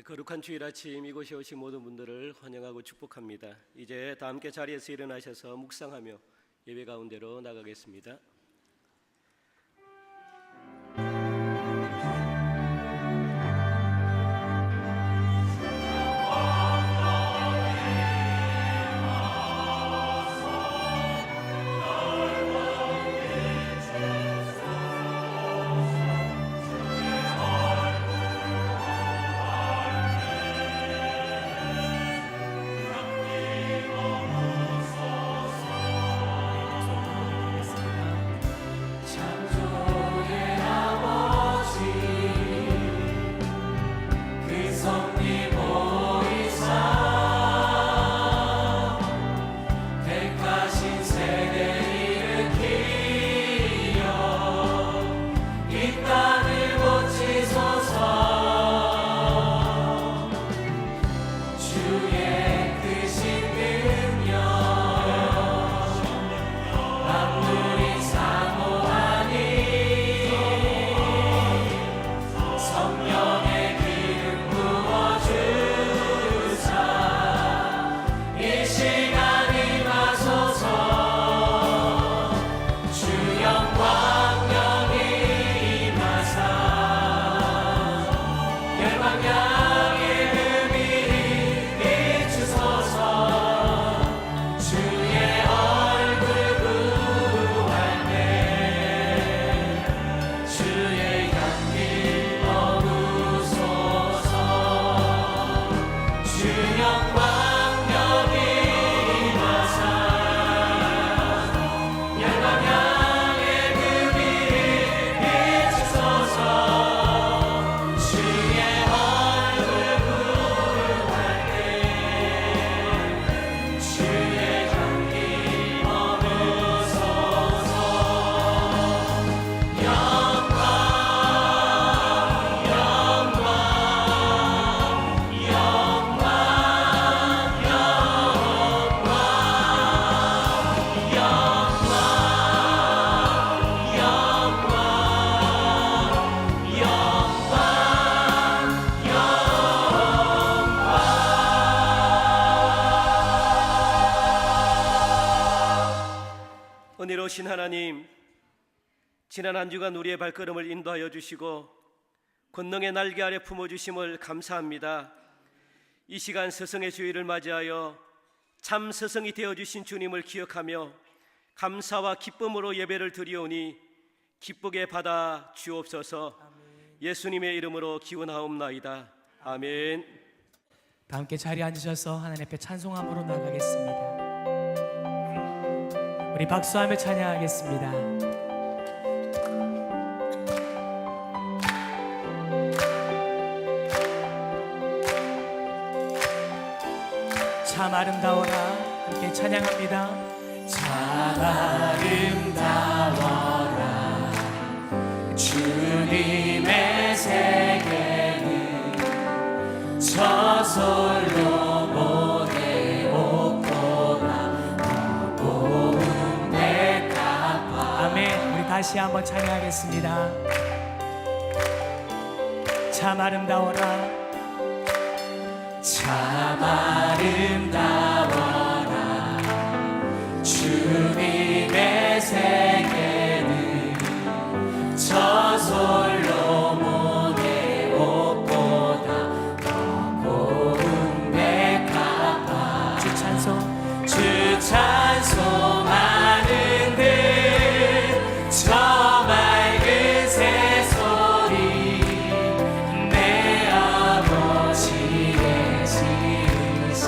거룩한 주일 아침 이곳에 오신 모든 분들을 환영하고 축복합니다. 이제 다 함께 자리에서 일어나셔서 묵상하며 예배 가운데로 나가겠습니다. 은혜로우신 하나님, 지난 한 주간 우리의 발걸음을 인도하여 주시고 권능의 날개 아래 품어주심을 감사합니다. 이 시간 스승의 주일을 맞이하여 참 스승이 되어주신 주님을 기억하며 감사와 기쁨으로 예배를 드리오니 기쁘게 받아 주옵소서. 예수님의 이름으로 기원하옵나이다. 아멘. 다 함께 자리에 앉으셔서 하나님 앞에 찬송함으로 나가겠습니다. 우리 박수하며 찬양하겠습니다. 참 아름다워라 함께 찬양합니다. 참 아름다워라 주님의 세계는 저솔로 다시 한번 찬양하겠습니다. 참 아름다워라 참 아름다워라 주님의 세계는 저솔로 모의 옷보다 더 고운 백합화 주 찬송 하는데 저 맑은 새소리 내 아버지의 지으신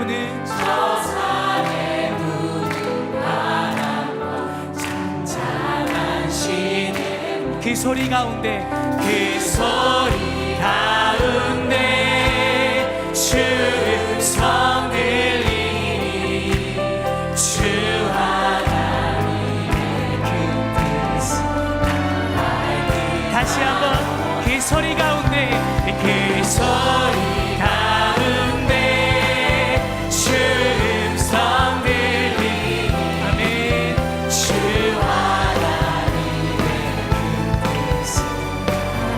문을 저 산의 문을 바라보 찬찬한 시내 그 소리 가운데 그 소리 가운데 주 음성 들리니 주 하나님의 그 뜻을 알기 다시 한번 그 소리 가운데 그 소리 가운데 주 음성 들리니 아멘 주 하나님의 그 뜻을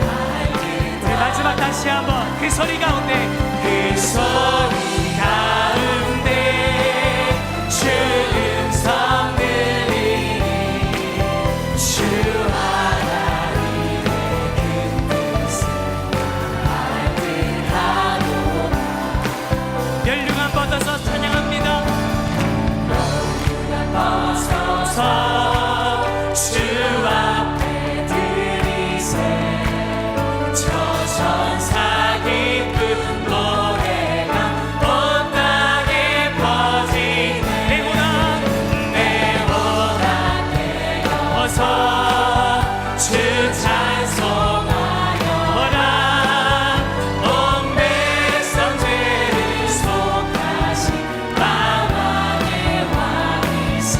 알기 우리 마지막 다시 한번 그 소리 가운데 그 소리 가운데 주 음성 들리니 주 하나님의 그 뜻을 알게 하노라 멸류관 뻗어서 찬양합니다 멸류관 뻗어서 주 앞에 드리세 저 천사 기쁜 노래가 온 땅에 퍼지네 내 원한에 어서 주 찬송하여라 온 백성 죄를 속하신 만왕의 왕이세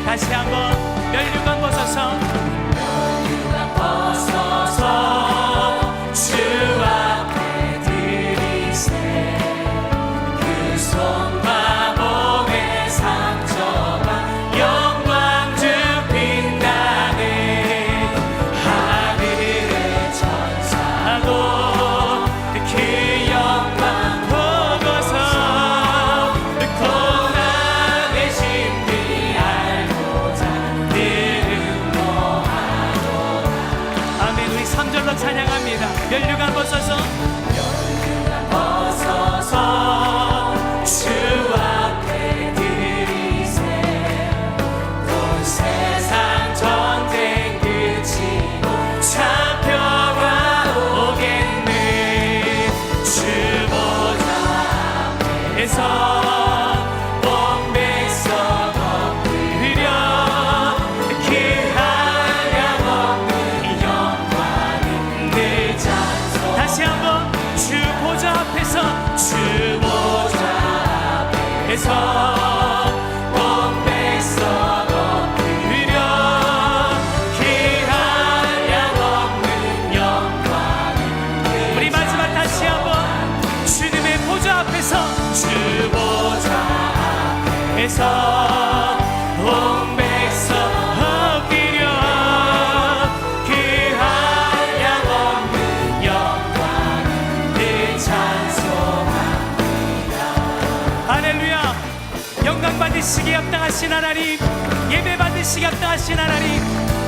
다시 한번 멸류관 벗어서 주 앞에 드리세 그 손과 몸의 상처와 영광 주 빛나네 하늘의 천사도 그 영광 보고서 고난의 심리 알고자 늘음노하노라 아멘 우리 3절로 찬양합니다 멸류관 벗어서 주 앞에 드리세 온 세상 전쟁 그치고 참 평화 오겠네 주 보좌 앞에서 온 백성 엎드려 그 한량 없는 영광을 늘 찬송 다시 한번 주 보좌 앞에서 주 보좌 앞에서 온 백성 엎드려 그 한량 없는 영광을 우리 마지막 다시 한번 주님의 보좌 앞에서 주 보좌 앞에서 온 백성 엎드려 그 한량 없는 영광을 늘 찬송합니다 할렐루야 영광 받으시기 합당하신 하나님 예배 받으시기 합당하신 하나님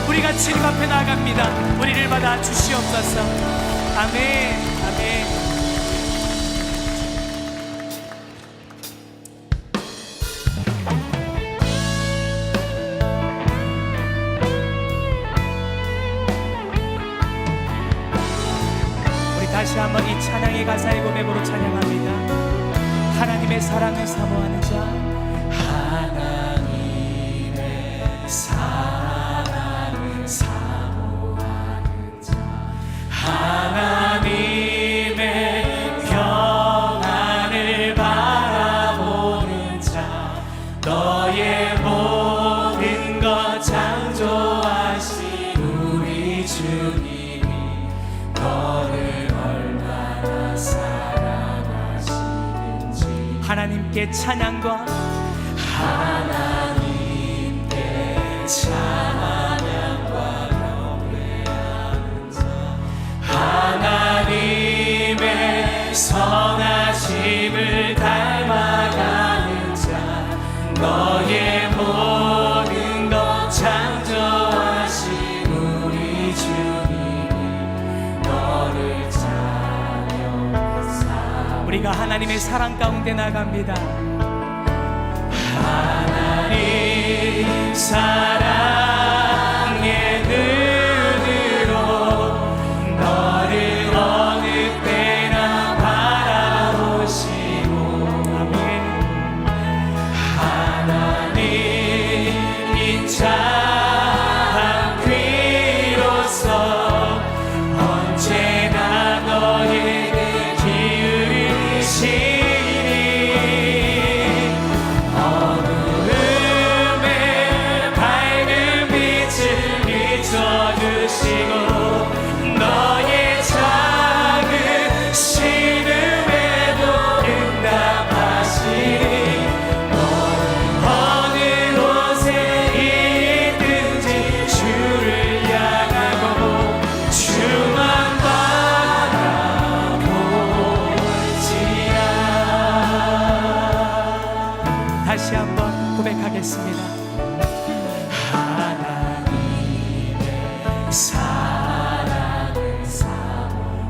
우리가 주님 앞에 나아갑니다 우리를 받아 주시옵소서 아멘 아멘 우리 다시 한번 이 찬양의 가사의 고백으로 찬양합니다 하나님의 사랑을 사모하는 자 하나님의 사랑을 사모하는 자 하나님의 평안을 바라보는 자 너의 모든 것 창조하신 우리 주님이 너를 얼마나 사랑하시는지 하나님께 찬양과 하나님께 찬양과 경배하는 자 하나님의 선하심을 닮아가는 자 너의 모든 것 창조하신 우리 주님이 너를 찬양사 우리가 하나님의 사랑 가운데 나갑니다 하나님 사랑의 눈으로 너를 어느 때나 바라보시고 아멘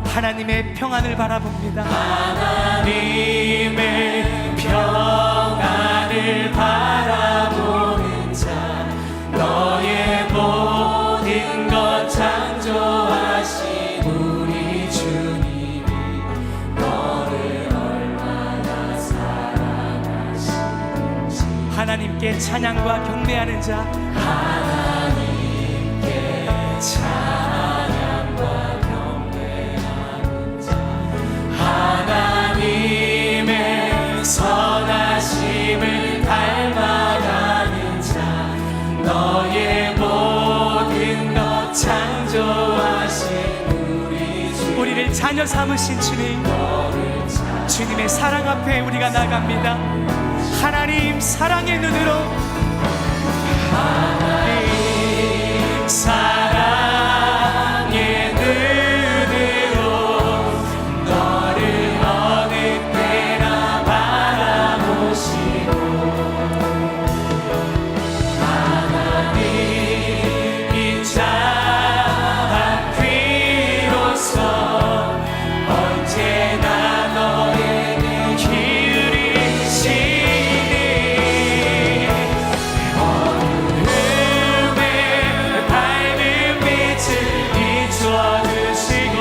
하나님의 평안을 바라봅니다. 하나님의 평안을 바라보는 자, 너의 모든 것 창조하신 우리 주님이 너를 얼마나 사랑하시는지. 하나님께 찬양과 경배하는 자, 하나님께 찬양과 경배하는 자, 하나님의 선하심을 닮아가는 자, 너의 모든 것 창조하신 우리 주, 우리를 자녀 삼으신 주님, 주님의 사랑 앞에 우리가 나갑니다. 하나님 사랑의 눈으로, 하나님 사랑의 눈으로 너를 어느 때나 바라보시고, 하나님 이 자한 귀로서 언제나 너에게 기울이시니 어둠에 밝은 빛을 비춰주시고,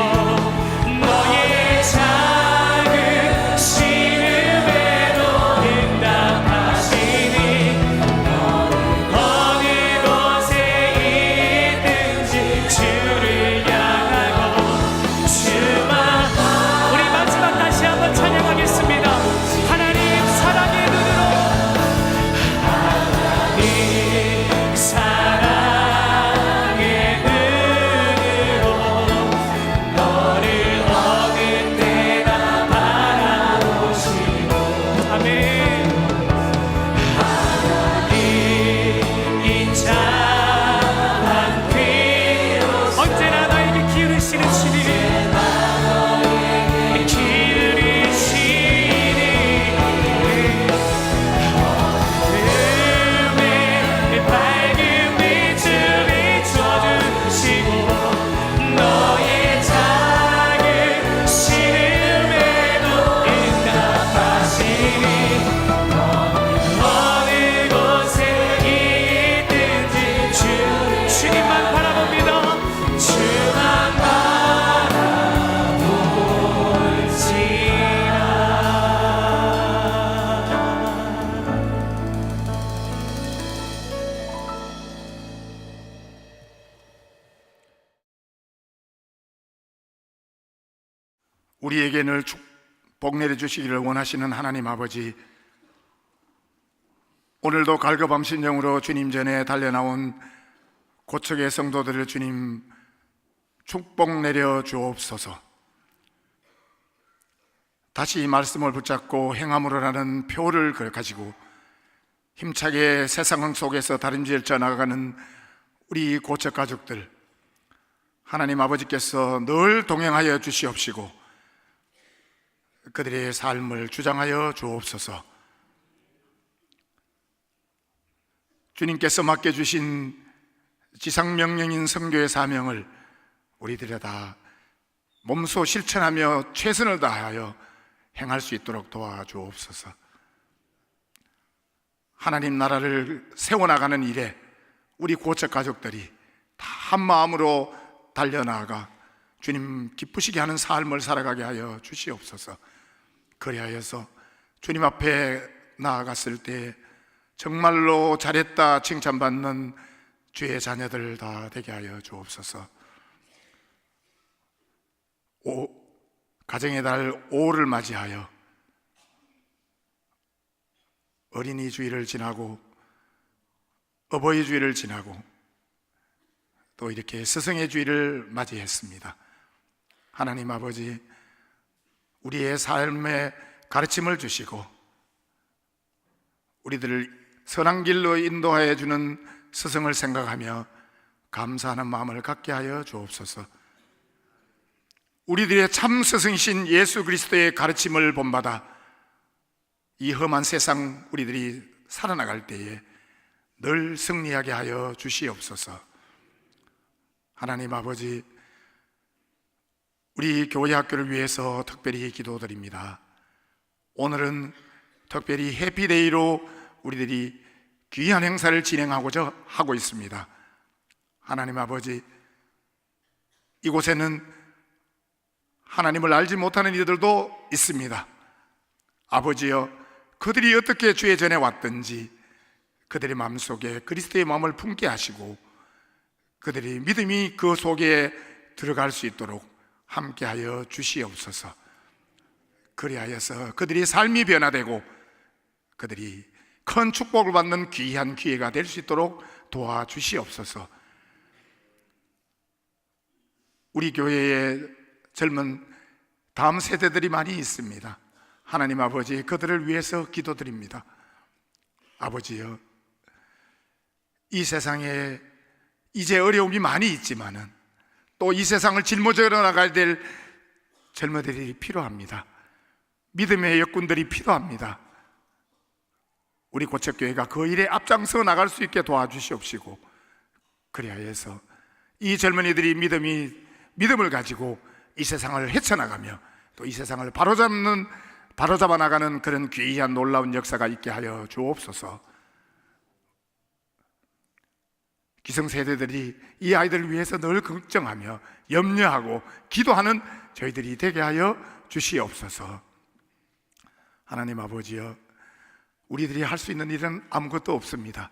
너의 작은 신음에도 응답하시니 어느 곳에 있든지 주를 향하고 주만. 우리 마지막 다시 한번 찬양하겠습니다. 하나님 사랑의 눈으로, 하나님 사랑의 눈으로 너를 어느 때나 바라보시고, 아멘. 하나님 이 자한 귀로 언제나 나에게 기울이시는 주님, 기울이시니 어둠에 밝은 빛을 비춰주시고, 너의 작은 신음에도 응답하시니 어느 곳에 있든지 주님만 바라봅니다. 주만 우리에게 늘 축복 내려주시기를 원하시는 하나님 아버지, 오늘도 갈급함 심정으로 주님 전에 달려나온 고척의 성도들을 주님 축복 내려 주옵소서. 다시 이 말씀을 붙잡고 행함으로 라는 표를 가지고 힘차게 세상 속에서 다림질져 나가는 우리 고척 가족들, 하나님 아버지께서 늘 동행하여 주시옵시고 그들의 삶을 주장하여 주옵소서. 주님께서 맡겨주신 지상명령인 선교의 사명을 우리들이 다 몸소 실천하며 최선을 다하여 행할 수 있도록 도와주옵소서. 하나님 나라를 세워나가는 일에 우리 고척 가족들이 다 한마음으로 달려나가 주님 기쁘시게 하는 삶을 살아가게 하여 주시옵소서. 그리하여서 주님 앞에 나아갔을 때 정말로 잘했다 칭찬받는 주의 자녀들 다 되게 하여 주옵소서. 가정의 달 5를 맞이하여 어린이 주일을 지나고 어버이 주일을 지나고 또 이렇게 스승의 주일을 맞이했습니다. 하나님 아버지, 우리의 삶에 가르침을 주시고 우리들을 선한 길로 인도하여 주는 스승을 생각하며 감사하는 마음을 갖게 하여 주옵소서. 우리들의 참 스승이신 예수 그리스도의 가르침을 본받아 이 험한 세상 우리들이 살아나갈 때에 늘 승리하게 하여 주시옵소서. 하나님 아버지, 우리 교회 학교를 위해서 특별히 기도드립니다. 오늘은 특별히 해피데이로 우리들이 귀한 행사를 진행하고자 하고 있습니다. 하나님 아버지, 이곳에는 하나님을 알지 못하는 이들도 있습니다. 아버지여, 그들이 어떻게 주의 전에 왔든지 그들의 마음속에 그리스도의 마음을 품게 하시고 그들이 믿음이 그 속에 들어갈 수 있도록 함께하여 주시옵소서. 그리하여서 그들의 삶이 변화되고 그들이 큰 축복을 받는 귀한 기회가 될 수 있도록 도와주시옵소서. 우리 교회에 젊은 다음 세대들이 많이 있습니다. 하나님 아버지, 그들을 위해서 기도드립니다. 아버지여, 이 세상에 이제 어려움이 많이 있지만은 또 이 세상을 짊어져 나가야 될 젊은이들이 필요합니다. 믿음의 역군들이 필요합니다. 우리 고척교회가 그 일에 앞장서 나갈 수 있게 도와주시옵시고, 그리하여서 이 젊은이들이 믿음을 가지고 이 세상을 헤쳐나가며 또 이 세상을 바로잡아 나가는 그런 귀한 놀라운 역사가 있게 하여 주옵소서. 기성세대들이 이 아이들을 위해서 늘 걱정하며 염려하고 기도하는 저희들이 되게 하여 주시옵소서. 하나님 아버지여, 우리들이 할 수 있는 일은 아무것도 없습니다.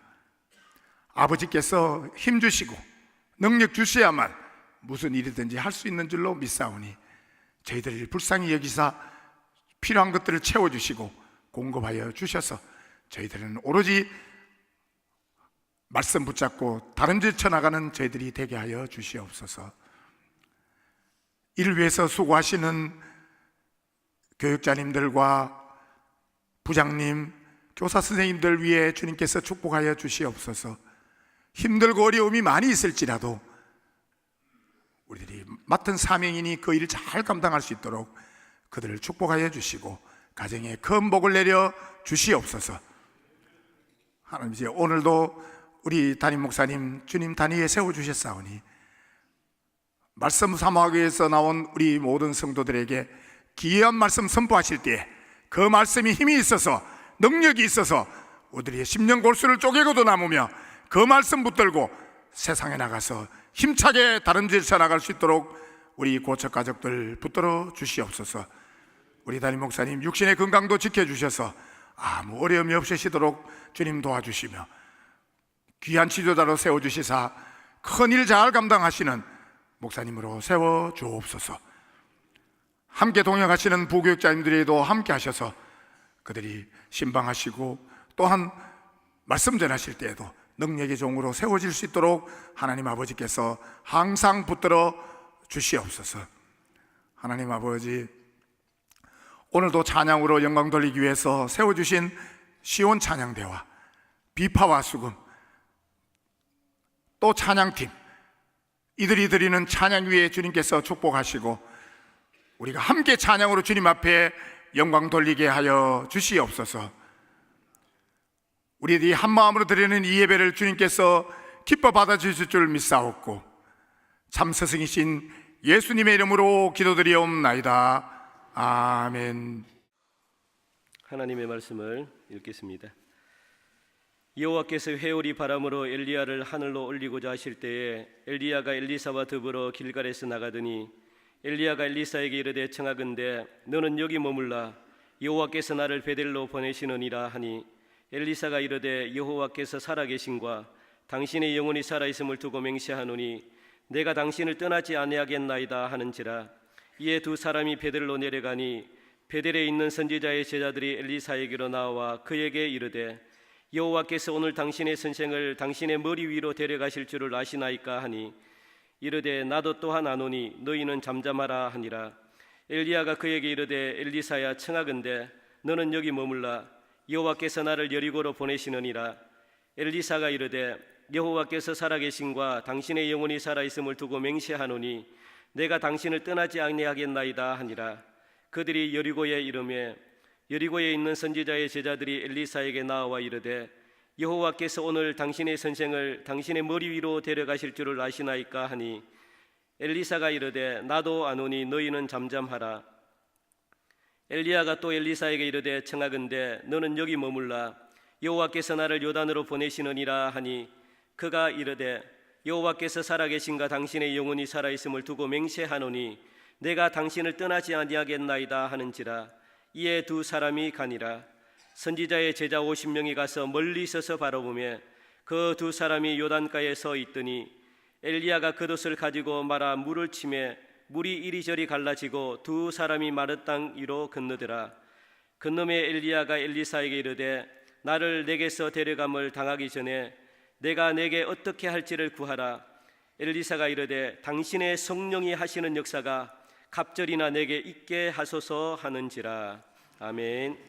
아버지께서 힘주시고 능력 주셔야만 무슨 일이든지 할 수 있는 줄로 믿사오니 저희들을 불쌍히 여기사 필요한 것들을 채워주시고 공급하여 주셔서 저희들은 오로지 말씀 붙잡고 다름질 쳐나가는 저희들이 되게 하여 주시옵소서. 이를 위해서 수고하시는 교육자님들과 부장님, 교사 선생님들 위해 주님께서 축복하여 주시옵소서. 힘들고 어려움이 많이 있을지라도 우리들이 맡은 사명이니 그 일을 잘 감당할 수 있도록 그들을 축복하여 주시고 가정에 큰 복을 내려 주시옵소서. 하나님, 이제 오늘도 우리 담임 목사님 주님 단위에 세워주셨사오니 말씀 사모하기 위해서 나온 우리 모든 성도들에게 귀한 말씀 선포하실 때에 그 말씀이 힘이 있어서 능력이 있어서 우리의 심령 골수를 쪼개고도 남으며 그 말씀 붙들고 세상에 나가서 힘차게 다름질 쳐나갈 수 있도록 우리 고척 가족들 붙들어 주시옵소서. 우리 담임 목사님 육신의 건강도 지켜주셔서 아무 어려움이 없으시도록 주님 도와주시며 귀한 지도자로 세워주시사 큰일 잘 감당하시는 목사님으로 세워주옵소서. 함께 동역하시는 부교육자님들에도 함께 하셔서 그들이 신방하시고 또한 말씀 전하실 때에도 능력의 종으로 세워질 수 있도록 하나님 아버지께서 항상 붙들어 주시옵소서. 하나님 아버지, 오늘도 찬양으로 영광 돌리기 위해서 세워주신 시온 찬양대와 비파와 수금 또 찬양팀, 이들이 드리는 찬양 위에 주님께서 축복하시고 우리가 함께 찬양으로 주님 앞에 영광 돌리게 하여 주시옵소서. 우리들이 한마음으로 드리는 이 예배를 주님께서 기뻐 받아주실 줄 믿사옵고 참 스승이신 예수님의 이름으로 기도드리옵나이다. 아멘. 하나님의 말씀을 읽겠습니다. 여호와께서 회오리 바람으로 엘리야를 하늘로 올리고자 하실 때에 엘리야가 엘리사와 더불어 길갈에서 나가더니 엘리야가 엘리사에게 이르되 청하건대 너는 여기 머물라 여호와께서 나를 베델로 보내시느니라 하니 엘리사가 이르되 여호와께서 살아계신과 당신의 영혼이 살아있음을 두고 맹세하노니 내가 당신을 떠나지 아니하겠나이다 하는지라. 이에 두 사람이 베델로 내려가니 베델에 있는 선지자의 제자들이 엘리사에게로 나와 그에게 이르되 여호와께서 오늘 당신의 선생을 당신의 머리 위로 데려가실 줄을 아시나이까 하니 이르되 나도 또한 아노니 너희는 잠잠하라 하니라. 엘리야가 그에게 이르되 엘리사야 청하건대 너는 여기 머물라 여호와께서 나를 여리고로 보내시느니라. 엘리사가 이르되 여호와께서 살아계신과 당신의 영혼이 살아있음을 두고 맹세하노니 내가 당신을 떠나지 아니하겠나이다 하니라. 그들이 여리고에 이르매 여리고에 있는 선지자의 제자들이 엘리사에게 나와 이르되 여호와께서 오늘 당신의 선생을 당신의 머리 위로 데려가실 줄을 아시나이까 하니 엘리사가 이르되 나도 아노니 너희는 잠잠하라. 엘리야가 또 엘리사에게 이르되 청하건대 너는 여기 머물라. 여호와께서 나를 요단으로 보내시느니라 하니 그가 이르되 여호와께서 살아계신가 당신의 영혼이 살아있음을 두고 맹세하노니 내가 당신을 떠나지 아니하겠나이다 하는지라. 이에 두 사람이 가니라. 선지자의 제자 50명이 가서 멀리 서서 바라보며 그 두 사람이 요단가에 서 있더니 엘리야가 겉옷을 가지고 말아 물을 치매 물이 이리저리 갈라지고 두 사람이 마른 땅 위로 건너더라. 건너매 엘리야가 엘리사에게 이르되 나를 내게서 데려감을 당하기 전에 내가 내게 어떻게 할지를 구하라. 엘리사가 이르되 당신의 성령이 하시는 역사가 갑절이나 내게 있게 하소서 하는지라. 아멘.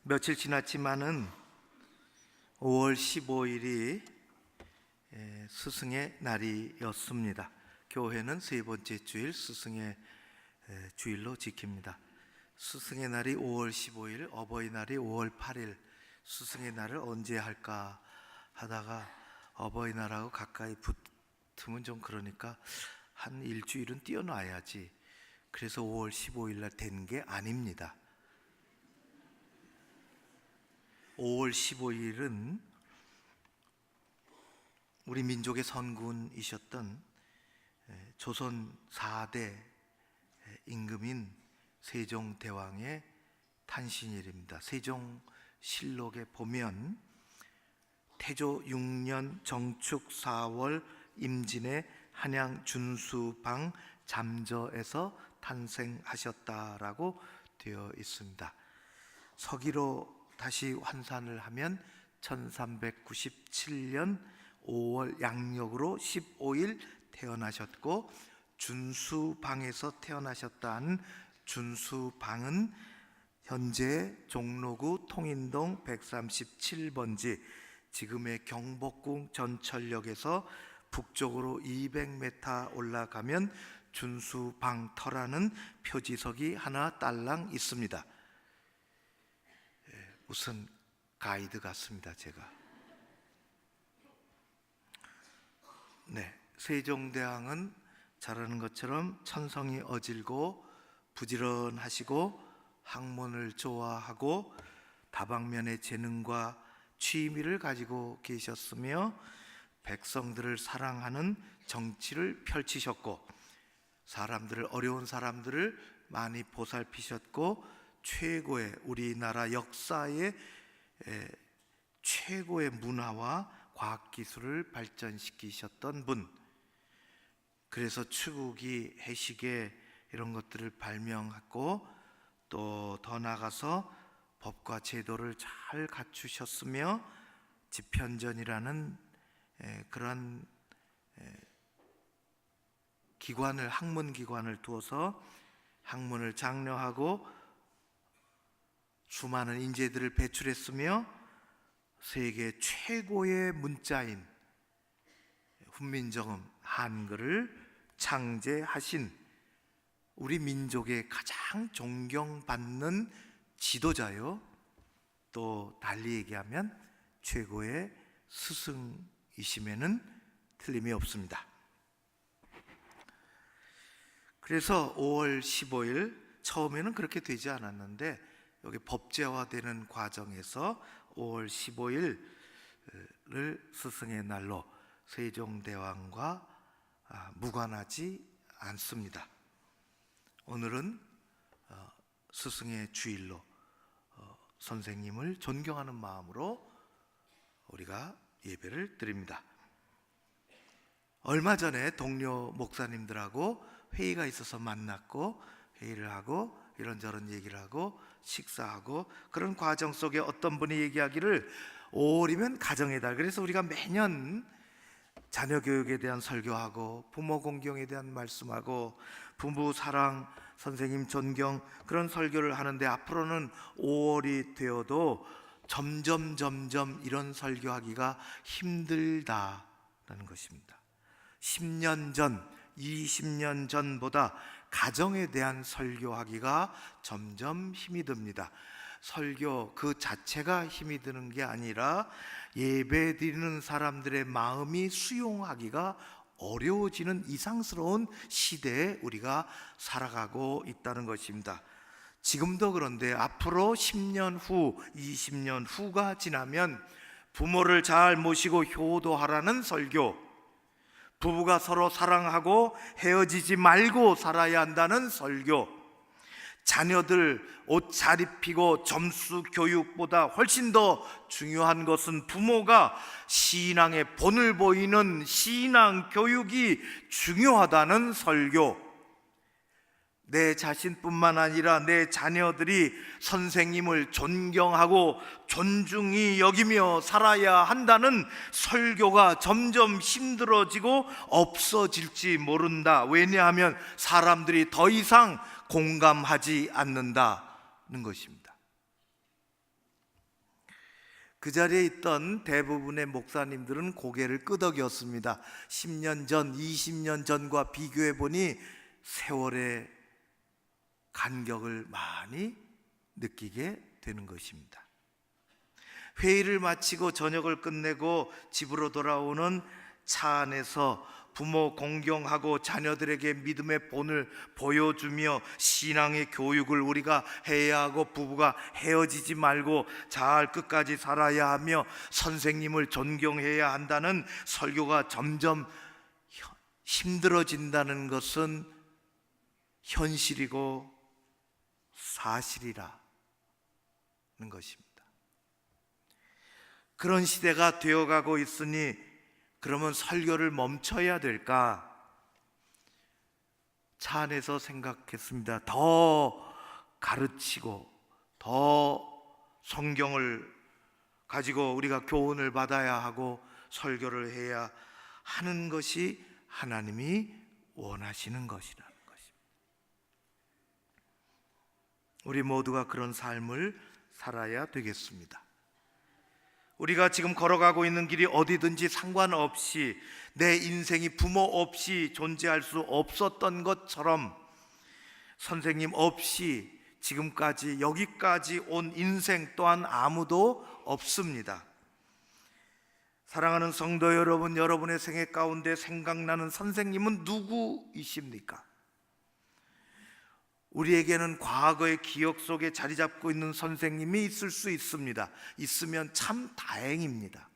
며칠 지났지만은 5월 15일이 스승의 날이었습니다. 교회는 세 번째 주일 스승의 주일로 지킵니다. 스승의 날이 5월 15일, 어버이날이 5월 8일, 스승의 날을 언제 할까 하다가 어버이날하고 가까이 붙으면 좀 그러니까 한 일주일은 띄워놔야지. 그래서 5월 15일 날 된 게 아닙니다. 5월 15일은 우리 민족의 선군이셨던 조선 4대 임금인 세종대왕의 탄신일입니다. 세종실록에 보면 태조 6년 정축 4월 임진의 한양 준수방 잠저에서 탄생하셨다라고 되어 있습니다. 서기로 다시 환산을 하면 1397년 5월 양력으로 15일 태어나셨고, 준수방에서 태어나셨다는 준수방은 현재 종로구 통인동 137번지, 지금의 경복궁 전철역에서 북쪽으로 200m 올라가면 준수방터라는 표지석이 하나 딸랑 있습니다. 무슨 가이드 같습니다, 제가. 네, 세종대왕은 잘 아는 것처럼 천성이 어질고 부지런하시고 학문을 좋아하고 다방면의 재능과 취미를 가지고 계셨으며 백성들을 사랑하는 정치를 펼치셨고, 어려운 사람들을 많이 보살피셨고, 최고의 우리나라 역사의 최고의 문화와 과학기술을 발전시키셨던 분, 그래서 추구기, 해시계 이런 것들을 발명하고, 또 더 나아가서 법과 제도를 잘 갖추셨으며 집현전이라는 그런 기관을, 학문기관을 두어서 학문을 장려하고 수많은 인재들을 배출했으며 세계 최고의 문자인 훈민정음 한글을 창제하신 우리 민족의 가장 존경받는 지도자요, 또 달리 얘기하면 최고의 스승이심에는 틀림이 없습니다. 그래서 5월 15일, 처음에는 그렇게 되지 않았는데 여기 법제화되는 과정에서 5월 15일을 스승의 날로 세종대왕과 무관하지 않습니다. 오늘은 스승의 주일로 선생님을 존경하는 마음으로 우리가 예배를 드립니다. 얼마 전에 동료 목사님들하고 회의가 있어서 만났고, 회의를 하고 이런저런 얘기를 하고 식사하고, 그런 과정 속에 어떤 분이 얘기하기를 5월이면 가정의 달, 그래서 우리가 매년 자녀 교육에 대한 설교하고 부모 공경에 대한 말씀하고 부부 사랑, 선생님 존경, 그런 설교를 하는데 앞으로는 5월이 되어도 점점 이런 설교하기가 힘들다라는 것입니다. 10년 전, 20년 전보다 가정에 대한 설교하기가 점점 힘이 듭니다. 설교 그 자체가 힘이 드는 게 아니라 예배 드리는 사람들의 마음이 수용하기가 어려워지는 이상스러운 시대에 우리가 살아가고 있다는 것입니다. 지금도 그런데 앞으로 10년 후, 20년 후가 지나면 부모를 잘 모시고 효도하라는 설교, 부부가 서로 사랑하고 헤어지지 말고 살아야 한다는 설교, 자녀들 옷 잘 입히고 점수 교육보다 훨씬 더 중요한 것은 부모가 신앙의 본을 보이는 신앙 교육이 중요하다는 설교, 내 자신뿐만 아니라 내 자녀들이 선생님을 존경하고 존중히 여기며 살아야 한다는 설교가 점점 힘들어지고 없어질지 모른다. 왜냐하면 사람들이 더 이상 공감하지 않는다는 것입니다. 그 자리에 있던 대부분의 목사님들은 고개를 끄덕였습니다. 10년 전, 20년 전과 비교해 보니 세월의 간격을 많이 느끼게 되는 것입니다. 회의를 마치고 저녁을 끝내고 집으로 돌아오는 차 안에서 부모 공경하고 자녀들에게 믿음의 본을 보여주며 신앙의 교육을 우리가 해야 하고, 부부가 헤어지지 말고 잘 끝까지 살아야 하며 선생님을 존경해야 한다는 설교가 점점 힘들어진다는 것은 현실이고 사실이라는 것입니다. 그런 시대가 되어가고 있으니 그러면 설교를 멈춰야 될까? 차 안에서 생각했습니다. 더 가르치고 더 성경을 가지고 우리가 교훈을 받아야 하고 설교를 해야 하는 것이 하나님이 원하시는 것이라는 것입니다. 우리 모두가 그런 삶을 살아야 되겠습니다. 우리가 지금 걸어가고 있는 길이 어디든지 상관없이 내 인생이 부모 없이 존재할 수 없었던 것처럼 선생님 없이 지금까지 여기까지 온 인생 또한 아무도 없습니다. 사랑하는 성도 여러분, 여러분의 생애 가운데 생각나는 선생님은 누구이십니까? 우리에게는 과거의 기억 속에 자리 잡고 있는 선생님이 있을 수 있습니다. 있으면 참 다행입니다.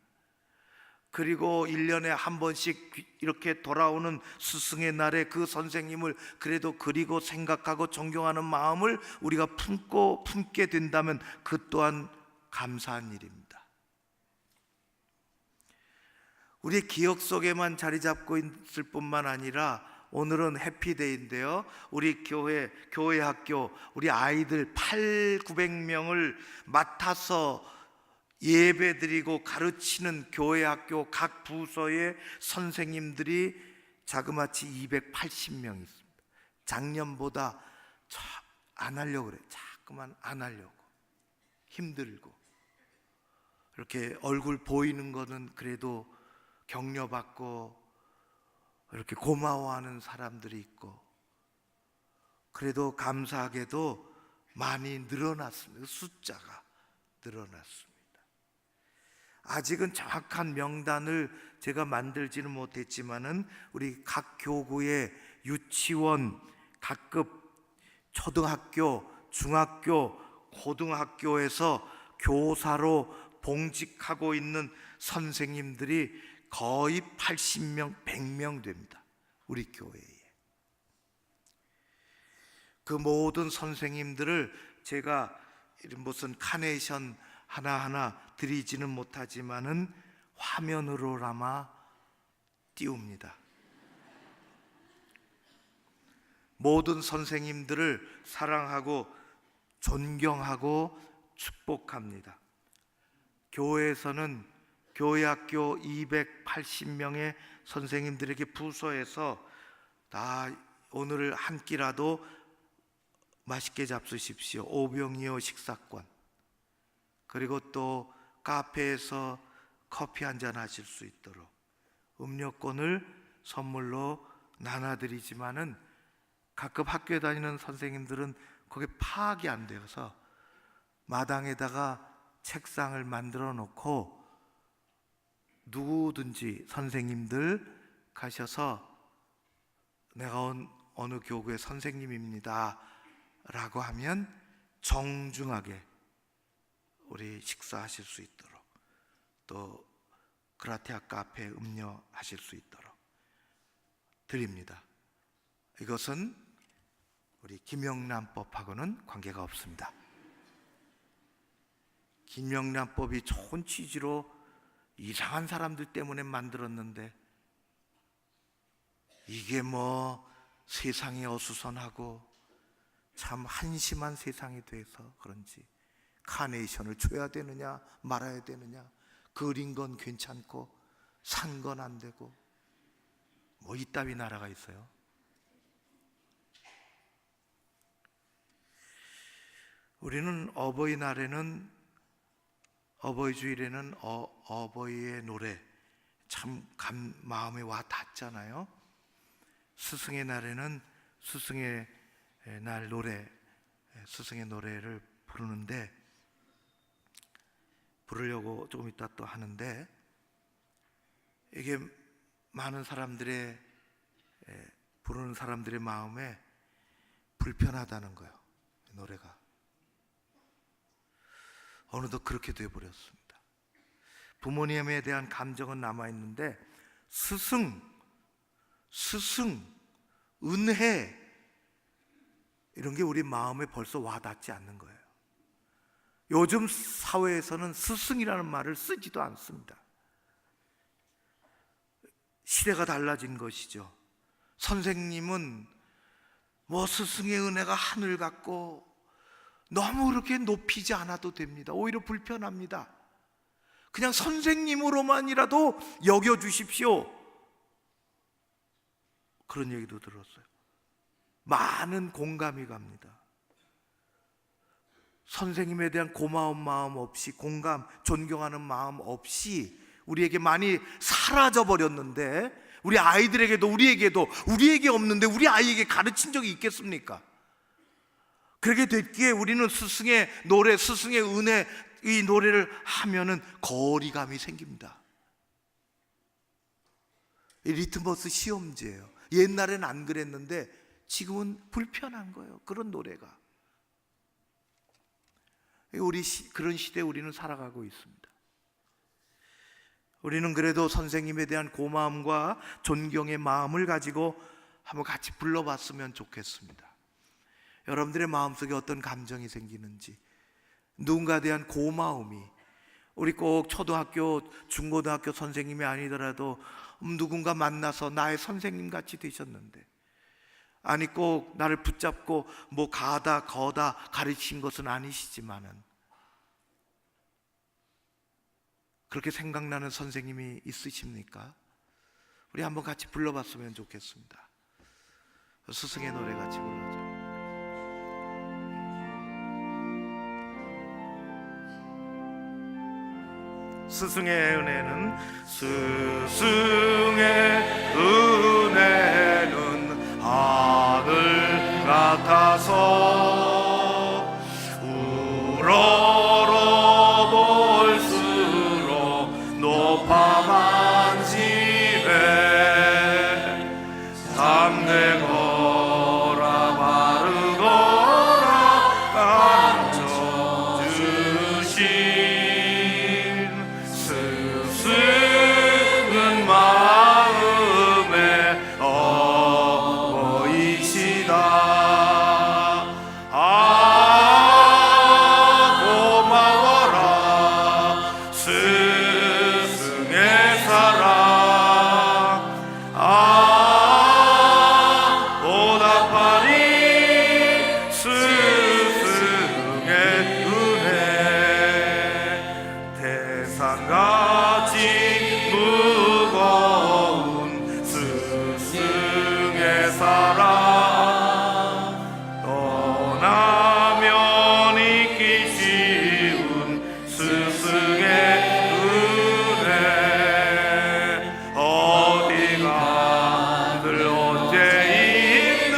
그리고 1년에 한 번씩 이렇게 돌아오는 스승의 날에 그 선생님을 그래도 그리고 생각하고 존경하는 마음을 우리가 품게 된다면 그 또한 감사한 일입니다. 우리의 기억 속에만 자리 잡고 있을 뿐만 아니라 오늘은 해피데이인데요, 우리 교회 학교 우리 아이들 900명을 맡아서 예배드리고 가르치는 교회 학교 각 부서의 선생님들이 자그마치 280명 있습니다. 작년보다 안 하려고 그래. 자꾸만 안 하려고. 힘들고. 이렇게 얼굴 보이는 거는 그래도 격려받고 이렇게 고마워하는 사람들이 있고, 그래도 감사하게도 많이 늘어났습니다. 숫자가 늘어났습니다. 아직은 정확한 명단을 제가 만들지는 못했지만은 우리 각 교구의 유치원, 각급 초등학교, 중학교, 고등학교에서 교사로 봉직하고 있는 선생님들이 거의 80명, 100명 됩니다. 우리 교회에. 그 모든 선생님들을 제가 무슨 카네이션 하나하나 드리지는 못하지만은 화면으로나마 띄웁니다. 모든 선생님들을 사랑하고 존경하고 축복합니다. 교회에서는 교회 학교 280명의 선생님들에게 부서에서 다 오늘 한 끼라도 맛있게 잡수십시오. 오병이어 식사권, 그리고 또 카페에서 커피 한잔 하실 수 있도록 음료권을 선물로 나눠드리지만은 가끔 학교에 다니는 선생님들은 거기에 파악이 안 되어서 마당에다가 책상을 만들어 놓고 누구든지 선생님들 가셔서 내가 어느 교구의 선생님입니다 라고 하면 정중하게 우리 식사하실 수 있도록, 또 그라테아 카페 음료 하실 수 있도록 드립니다. 이것은 우리 김영란법하고는 관계가 없습니다. 김영란법이 좋은 취지로 이상한 사람들 때문에 만들었는데 이게 뭐 세상이 어수선하고 참 한심한 세상이 돼서 그런지 카네이션을 줘야 되느냐 말아야 되느냐, 그린 건 괜찮고 산 건 안 되고 뭐 이따위 나라가 있어요. 우리는 어버이날에는, 어버이 주일에는 어버이의 노래 참 마음에 와 닿잖아요. 스승의 날에는 스승의 날 노래, 스승의 노래를 부르려고 조금 이따 또 하는데, 이게 많은 사람들의 부르는 사람들의 마음에 불편하다는 거예요. 노래가 어느덧 그렇게 되어버렸습니다. 부모님에 대한 감정은 남아있는데 스승, 은혜, 이런 게 우리 마음에 벌써 와닿지 않는 거예요. 요즘 사회에서는 스승이라는 말을 쓰지도 않습니다. 시대가 달라진 것이죠. 선생님은 뭐 스승의 은혜가 하늘 같고 너무 그렇게 높이지 않아도 됩니다. 오히려 불편합니다. 그냥 선생님으로만이라도 여겨주십시오. 그런 얘기도 들었어요. 많은 공감이 갑니다. 선생님에 대한 고마운 마음 없이, 공감, 존경하는 마음 없이 우리에게 많이 사라져 버렸는데, 우리 아이들에게도 우리에게 없는데 우리 아이에게 가르친 적이 있겠습니까? 그렇게 됐기에 우리는 스승의 노래, 스승의 은혜, 이 노래를 하면은 거리감이 생깁니다. 이 리트머스 시험지예요. 옛날에는 안 그랬는데 지금은 불편한 거예요. 그런 노래가. 그런 시대에 우리는 살아가고 있습니다. 우리는 그래도 선생님에 대한 고마움과 존경의 마음을 가지고 한번 같이 불러봤으면 좋겠습니다. 여러분들의 마음속에 어떤 감정이 생기는지, 누군가에 대한 고마움이, 우리 꼭 초등학교, 중고등학교 선생님이 아니더라도 누군가 만나서 나의 선생님 같이 되셨는데, 아니 꼭 나를 붙잡고 뭐 가다 거다 가르친 것은 아니시지만은 그렇게 생각나는 선생님이 있으십니까? 우리 한번 같이 불러봤으면 좋겠습니다. 스승의 노래 같이 불러죠. 스승의 은혜는, 스승의 은혜는 하늘 같아서 우러러볼수록 높아만 집에 담대거라 바르거라 가르쳐 주신 스승은 마음에 어버이시다. 고마워라 스승의 사랑, 보답하리 스승의 은혜. 태산같이 무거운 스승의 사랑, 떠나면 잊기 쉬운 스승의 은혜. 어디가들 언제 있는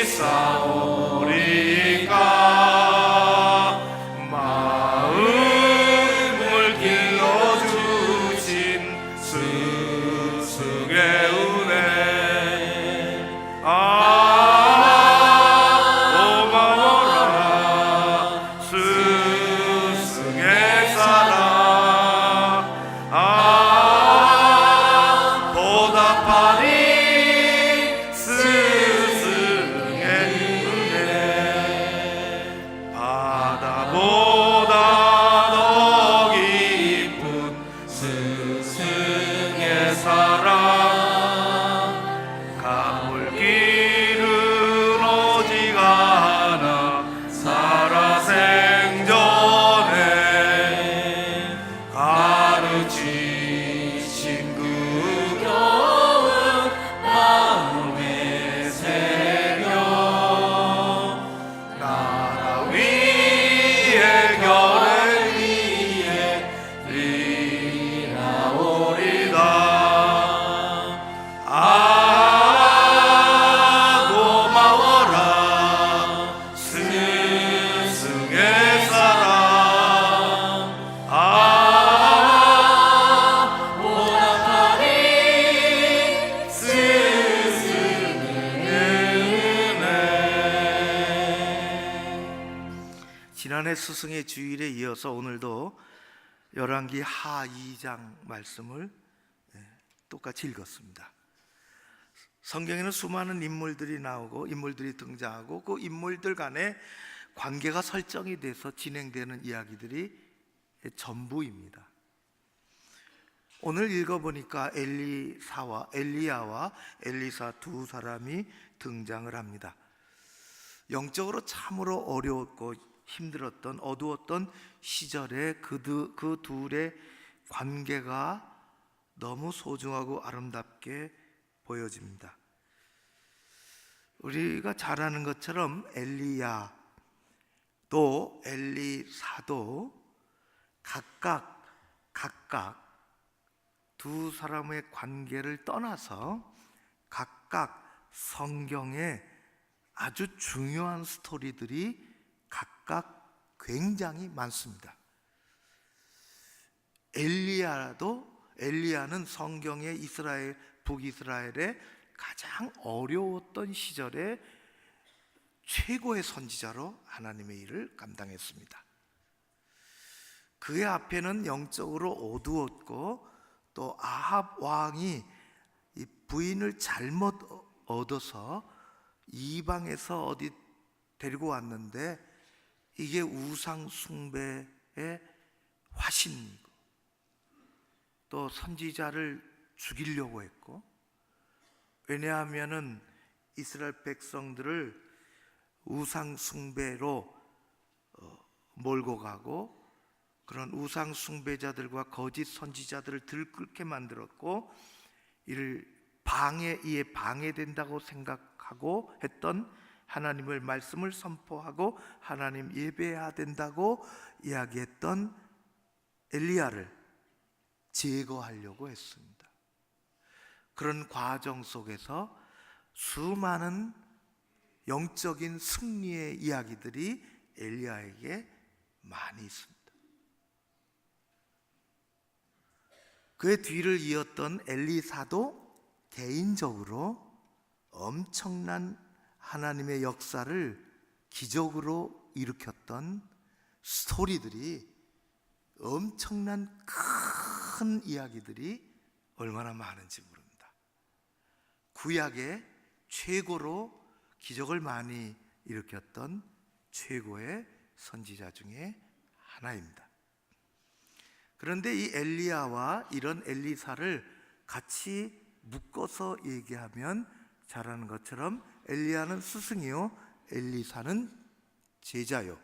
이사오리까. 마음을 길러주신 스승의 은혜. 고마워라 스승의 사랑, 보답하리 스승의 은혜. 바다보다 더 깊은 스승의 사랑, 가볼길은 오직 하나 살아생전에 가르치신 그 교훈 마음에 새겨 나라 위에 결의 위에 일하오리다. 고마워라 스승의 사랑, 보답하리 스승의 은혜. 지난해 스승의 주일에 이어서 오늘도 열왕기 하 2장 말씀을 똑같이 읽었습니다. 성경에는 수많은 인물들이 나오고 인물들이 등장하고 그 인물들 간에 관계가 설정이 돼서 진행되는 이야기들이 전부입니다. 오늘 읽어보니까 엘리사와 엘리야와 엘리사 두 사람이 등장을 합니다. 영적으로 참으로 어려웠고 힘들었던 어두웠던 시절에 그 둘의 관계가 너무 소중하고 아름답게 보여집니다. 우리가 잘 아는 것처럼 엘리야 또 엘리사도 각각 두 사람의 관계를 떠나서 각각 성경에 아주 중요한 스토리들이 각각 굉장히 많습니다. 엘리야는 성경의 북이스라엘의 가장 어려웠던 시절에 최고의 선지자로 하나님의 일을 감당했습니다. 그의 앞에는 영적으로 어두웠고 또 아합 왕이 이 부인을 잘못 얻어서 이방에서 어디 데리고 왔는데 이게 우상 숭배의 화신이고 또 선지자를 죽이려고 했고, 왜냐하면은 이스라엘 백성들을 우상 숭배로 몰고 가고 그런 우상 숭배자들과 거짓 선지자들을 들끓게 만들었고 이를 이에 방해된다고 생각하고 했던 하나님의 말씀을 선포하고 하나님 예배해야 된다고 이야기했던 엘리야를 제거하려고 했습니다. 그런 과정 속에서 수많은 영적인 승리의 이야기들이 엘리야에게 많이 있습니다. 그의 뒤를 이었던 엘리사도 개인적으로 엄청난 하나님의 역사를 기적으로 일으켰던 스토리들이, 엄청난 큰 이야기들이 얼마나 많은지 모릅니다. 구약의 최고로 기적을 많이 일으켰던 최고의 선지자 중에 하나입니다. 그런데 이 엘리야와 이런 엘리사를 같이 묶어서 얘기하면 잘 아는 것처럼 엘리야는 스승이요 엘리사는 제자요,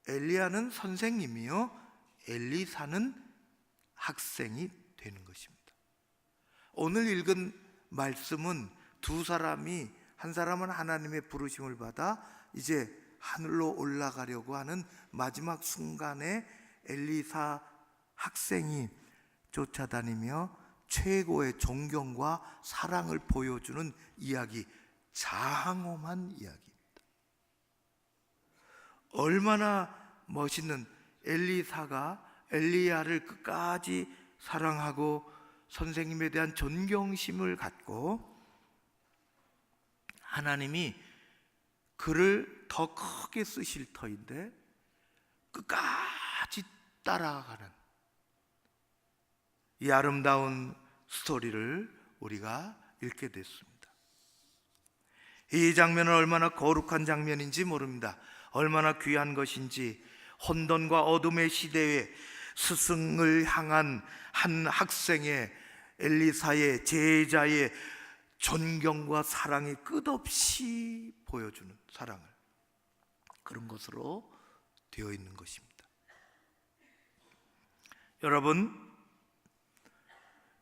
엘리야는 선생님이요 엘리사는 학생이 되는 것입니다. 오늘 읽은 말씀은 두 사람이, 한 사람은 하나님의 부르심을 받아 이제 하늘로 올라가려고 하는 마지막 순간에 엘리사 학생이 쫓아다니며 최고의 존경과 사랑을 보여주는 이야기, 장엄한 이야기입니다. 얼마나 멋있는, 엘리사가 엘리야를 끝까지 사랑하고 선생님에 대한 존경심을 갖고 하나님이 그를 더 크게 쓰실 터인데 끝까지 따라가는 이 아름다운 스토리를 우리가 읽게 됐습니다. 이 장면은 얼마나 거룩한 장면인지 모릅니다. 얼마나 귀한 것인지, 혼돈과 어둠의 시대에 스승을 향한 한 학생의, 엘리사의 제자의 존경과 사랑이 끝없이 보여주는 사랑을, 그런 것으로 되어 있는 것입니다. 여러분,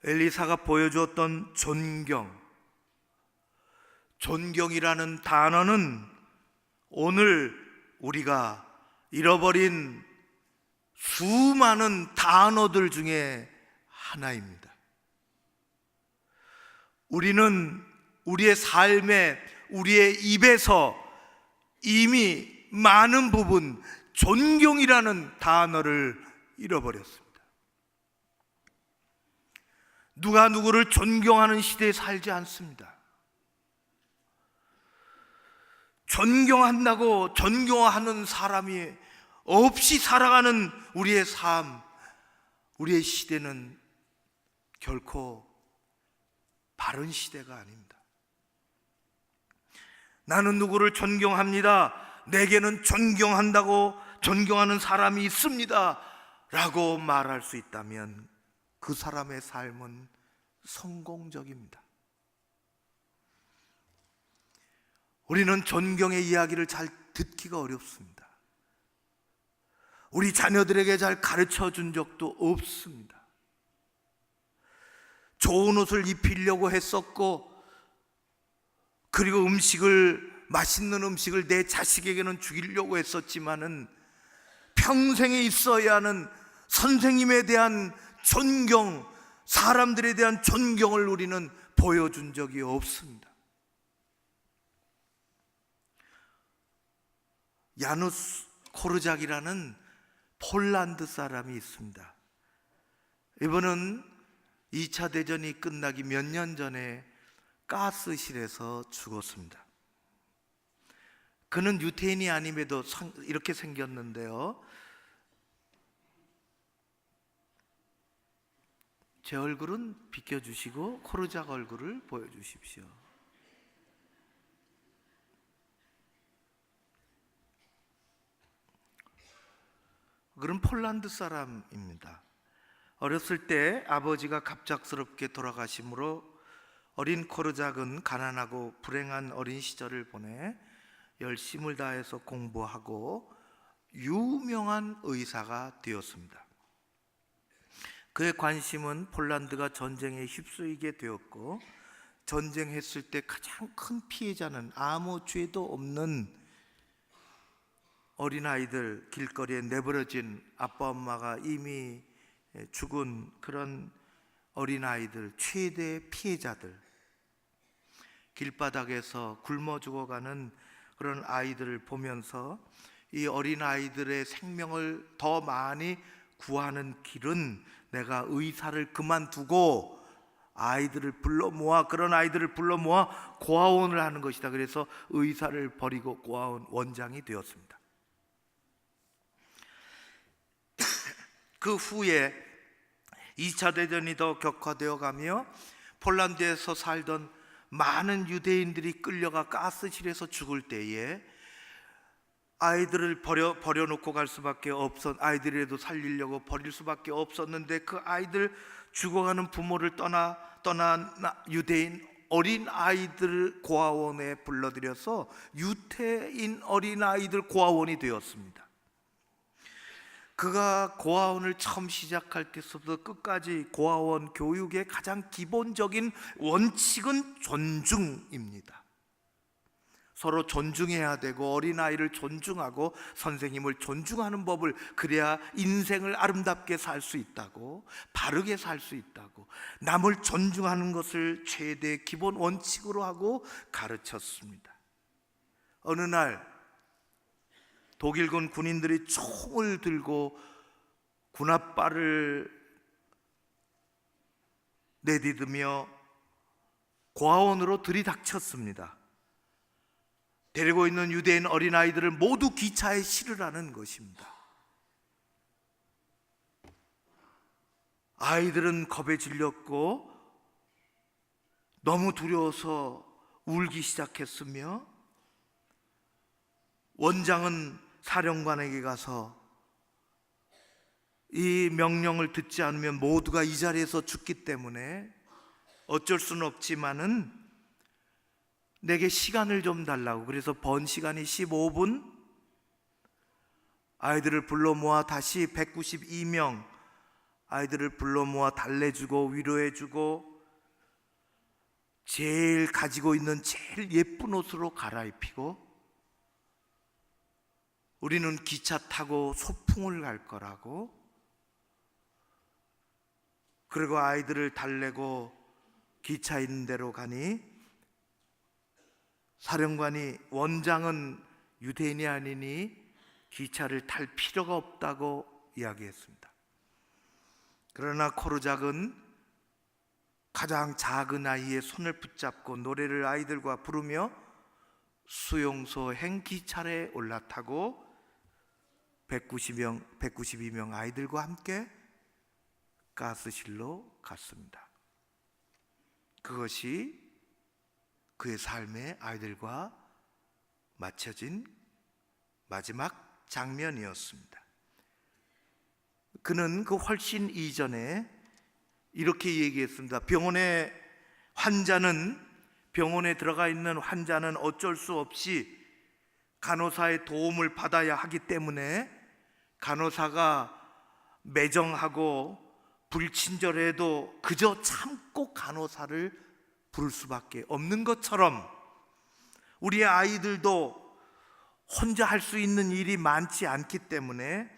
엘리사가 보여주었던 존경이라는 단어는 오늘 우리가 잃어버린 수많은 단어들 중에 하나입니다. 우리는 우리의 삶에, 우리의 입에서 이미 많은 부분 존경이라는 단어를 잃어버렸습니다. 누가 누구를 존경하는 시대에 살지 않습니다. 존경한다고 존경하는 사람이 없이 살아가는 우리의 삶, 우리의 시대는 결코 바른 시대가 아닙니다. 나는 누구를 존경합니다, 내게는 존경하는 사람이 있습니다 라고 말할 수 있다면 그 사람의 삶은 성공적입니다. 우리는 존경의 이야기를 잘 듣기가 어렵습니다. 우리 자녀들에게 잘 가르쳐 준 적도 없습니다. 좋은 옷을 입히려고 했었고, 그리고 맛있는 음식을 내 자식에게는 주려고 했었지만은 평생에 있어야 하는 선생님에 대한 존경, 사람들에 대한 존경을 우리는 보여준 적이 없습니다. 야누스 코르작이라는 폴란드 사람이 있습니다. 이분은 2차 대전이 끝나기 몇 년 전에 가스실에서 죽었습니다. 그는 유태인이 아님에도 이렇게 생겼는데요, 제 얼굴은 비켜주시고 코르작 얼굴을 보여주십시오. 그는 폴란드 사람입니다. 어렸을 때 아버지가 갑작스럽게 돌아가심으로 어린 코르작은 가난하고 불행한 어린 시절을 보내 열심을 다해서 공부하고 유명한 의사가 되었습니다. 그의 관심은 폴란드가 전쟁에 휩쓸리게 되었고, 전쟁했을 때 가장 큰 피해자는 아무 죄도 없는 어린아이들, 길거리에 내버려진 아빠 엄마가 이미 죽은 그런 어린아이들, 최대 피해자들, 길바닥에서 굶어 죽어가는 그런 아이들을 보면서 이 어린아이들의 생명을 더 많이 구하는 길은 내가 의사를 그만두고 그런 아이들을 불러 모아 고아원을 하는 것이다. 그래서 의사를 버리고 고아원 원장이 되었습니다. 그 후에 2차 대전이 더 격화되어 가며 폴란드에서 살던 많은 유대인들이 끌려가 가스실에서 죽을 때에 아이들을 버려놓고 갈 수밖에 아이들이라도 살리려고 버릴 수밖에 없었는데, 그 아이들 죽어가는 부모를 떠난 유대인 어린 아이들 고아원에 불러들여서 유태인 어린 아이들 고아원이 되었습니다. 그가 고아원을 처음 시작할 때부터 끝까지 고아원 교육의 가장 기본적인 원칙은 존중입니다. 서로 존중해야 되고, 어린아이를 존중하고 선생님을 존중하는 법을, 그래야 인생을 아름답게 살 수 있다고, 바르게 살 수 있다고, 남을 존중하는 것을 최대 기본 원칙으로 하고 가르쳤습니다. 어느 날 독일군 군인들이 총을 들고 군홧발을 내디디며 고아원으로 들이닥쳤습니다. 데리고 있는 유대인 어린아이들을 모두 기차에 실으라는 것입니다. 아이들은 겁에 질렸고 너무 두려워서 울기 시작했으며, 원장은 사령관에게 가서 이 명령을 듣지 않으면 모두가 이 자리에서 죽기 때문에 어쩔 수는 없지만은 내게 시간을 좀 달라고, 그래서 번 시간이 15분, 아이들을 불러 모아 다시 192명 아이들을 불러 모아 달래주고 위로해주고, 제일 가지고 있는 제일 예쁜 옷으로 갈아입히고, 우리는 기차 타고 소풍을 갈 거라고, 그리고 아이들을 달래고 기차 있는 데로 가니, 사령관이, 원장은 유대인이 아니니 기차를 탈 필요가 없다고 이야기했습니다. 그러나 코르작은 가장 작은 아이의 손을 붙잡고 노래를 아이들과 부르며 수용소 행기차에 올라타고 192명 아이들과 함께 가스실로 갔습니다. 그것이 그의 삶의 아이들과 맞춰진 마지막 장면이었습니다. 그는 그 훨씬 이전에 이렇게 얘기했습니다. 병원에 들어가 있는 환자는 어쩔 수 없이 간호사의 도움을 받아야 하기 때문에 간호사가 매정하고 불친절해도 그저 참고 간호사를 부를 수밖에 없는 것처럼 우리의 아이들도 혼자 할 수 있는 일이 많지 않기 때문에